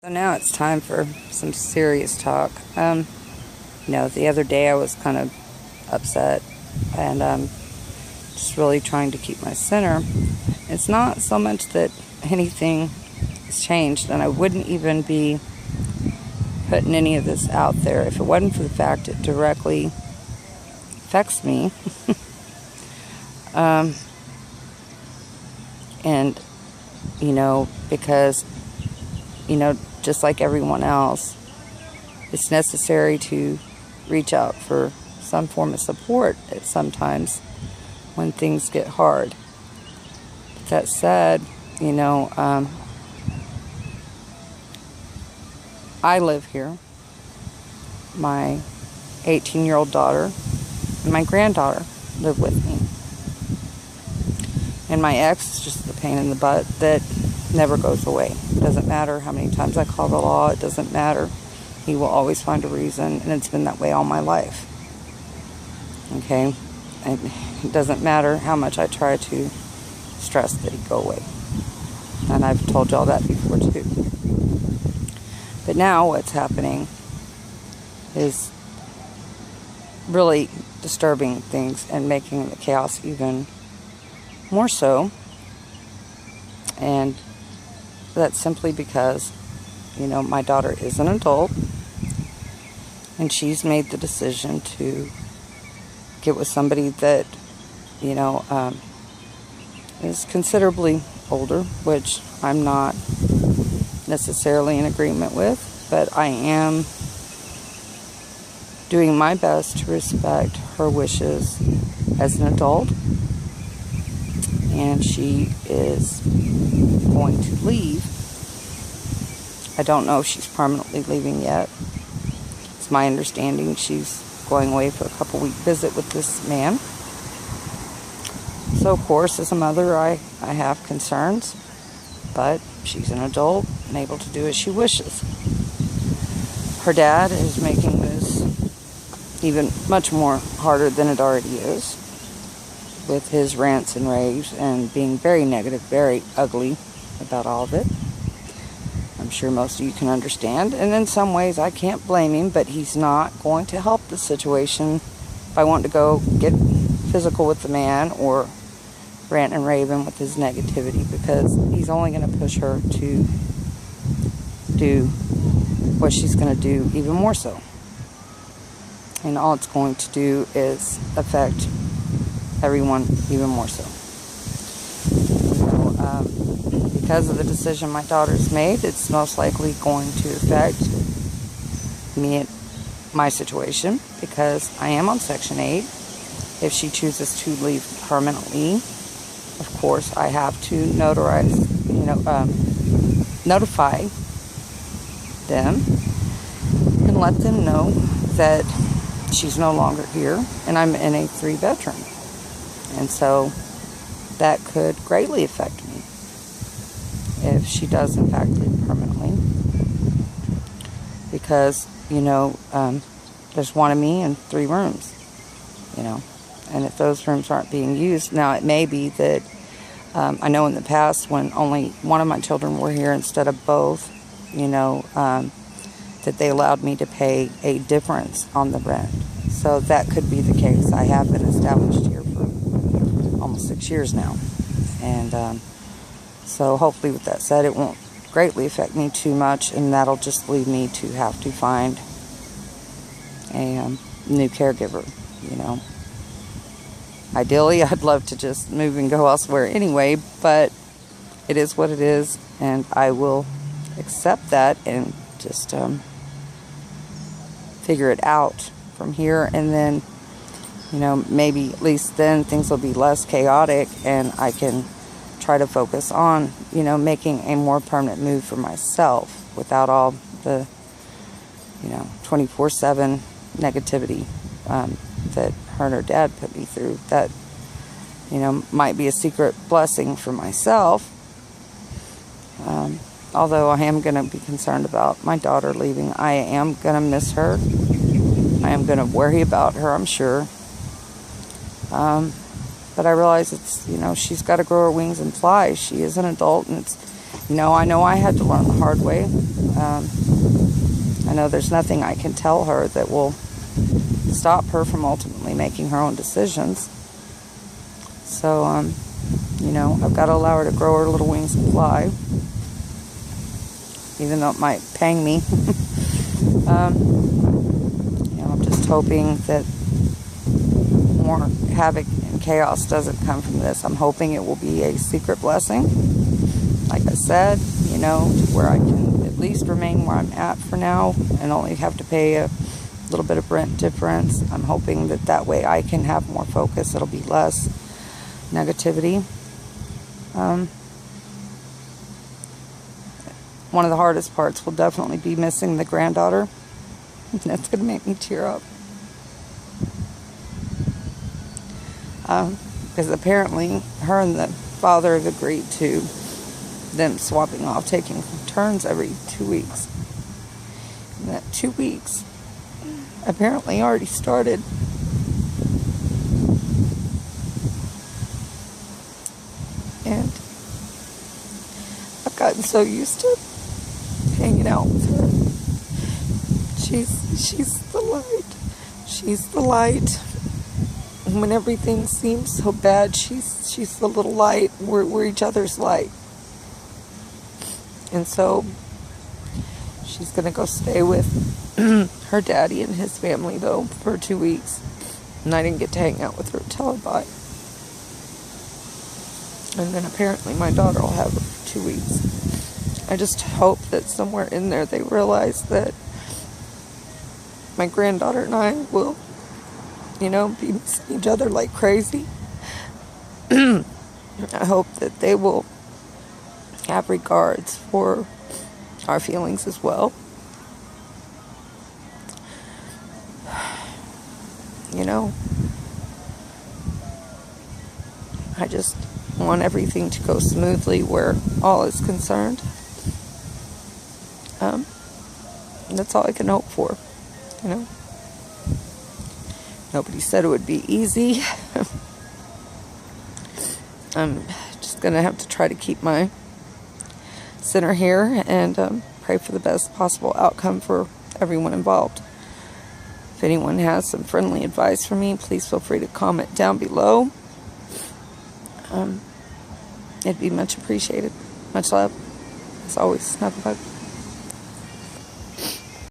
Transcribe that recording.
So now it's time for some serious talk. The other day I was kind of upset and just really trying to keep my center. It's not so much that anything has changed, and I wouldn't even be putting any of this out there if it wasn't for the fact it directly affects me. Because, just like everyone else, it's necessary to reach out for some form of support at sometimes when things get hard. But that said, I live here. My 18-year-old daughter and my granddaughter live with me. And my ex is just the pain in the butt that never goes away. It doesn't matter how many times I call the law. It doesn't matter. He will always find a reason, and it's been that way all my life. Okay? And it doesn't matter how much I try to stress that he'd go away. And I've told y'all that before too. But now what's happening is really disturbing things and making the chaos even more so. And that's simply because, my daughter is an adult, and she's made the decision to get with somebody that, is considerably older, which I'm not necessarily in agreement with, but I am doing my best to respect her wishes as an adult. And she is going to leave. I don't know if she's permanently leaving yet. It's my understanding she's going away for a couple-week visit with this man. So, of course, as a mother, I have concerns, but she's an adult and able to do as she wishes. Her dad is making this even much more harder than it already is, with his rants and raves and being very negative, very ugly about all of it. I'm sure most of you can understand. And in some ways, I can't blame him, but he's not going to help the situation by wanting to go get physical with the man or rant and rave him with his negativity, because he's only going to push her to do what she's going to do even more so. And all it's going to do is affect everyone even more so. Because of the decision my daughter's made, it's most likely going to affect me and my situation, because I am on Section 8. If she chooses to leave permanently, of course, I have to notify them and let them know that she's no longer here and I'm in a 3-bedroom. And so that could greatly affect me if she does in fact leave permanently. Because, there's one of me and 3 rooms, and if those rooms aren't being used, now it may be that, I know in the past when only one of my children were here instead of both, that they allowed me to pay a difference on the rent. So that could be the case. I have been established here for almost 6 years now. And so hopefully, with that said, it won't greatly affect me too much, and that'll just lead me to have to find a new caregiver, Ideally, I'd love to just move and go elsewhere anyway, but it is what it is, and I will accept that and just figure it out from here. And then, maybe at least then things will be less chaotic, and I can try to focus on, making a more permanent move for myself without all the, 24/7 negativity that her and her dad put me through. That, might be a secret blessing for myself. Although I am going to be concerned about my daughter leaving. I am going to miss her. I am going to worry about her, I'm sure. But I realize it's, she's got to grow her wings and fly. She is an adult, and it's I know I had to learn the hard way. I know there's nothing I can tell her that will stop her from ultimately making her own decisions. So, I've got to allow her to grow her little wings and fly, even though it might pang me. I'm just hoping that more havoc and chaos doesn't come from this. I'm hoping it will be a secret blessing, like I said, where I can at least remain where I'm at for now and only have to pay a little bit of rent difference. I'm hoping that way I can have more focus. It'll be less negativity. One of the hardest parts will definitely be missing the granddaughter. That's going to make me tear up. Because apparently her and the father have agreed to them swapping off, taking turns every 2 weeks. And that 2 weeks apparently already started. And I've gotten so used to hanging out with her. She's the light. She's the light. When everything seems so bad, she's the little light. We're each other's light. And so she's gonna go stay with her daddy and his family though for 2 weeks. And I didn't get to hang out with her till I bought. And then apparently my daughter will have her for 2 weeks. I just hope that somewhere in there they realize that my granddaughter and I will, be missing each other like crazy. I hope that they will have regards for our feelings as well. I just want everything to go smoothly where all is concerned. That's all I can hope for, Nobody said it would be easy. I'm just going to have to try to keep my center here and pray for the best possible outcome for everyone involved. If anyone has some friendly advice for me, please feel free to comment down below. It'd be much appreciated. Much love. As always, Snuggle Bug.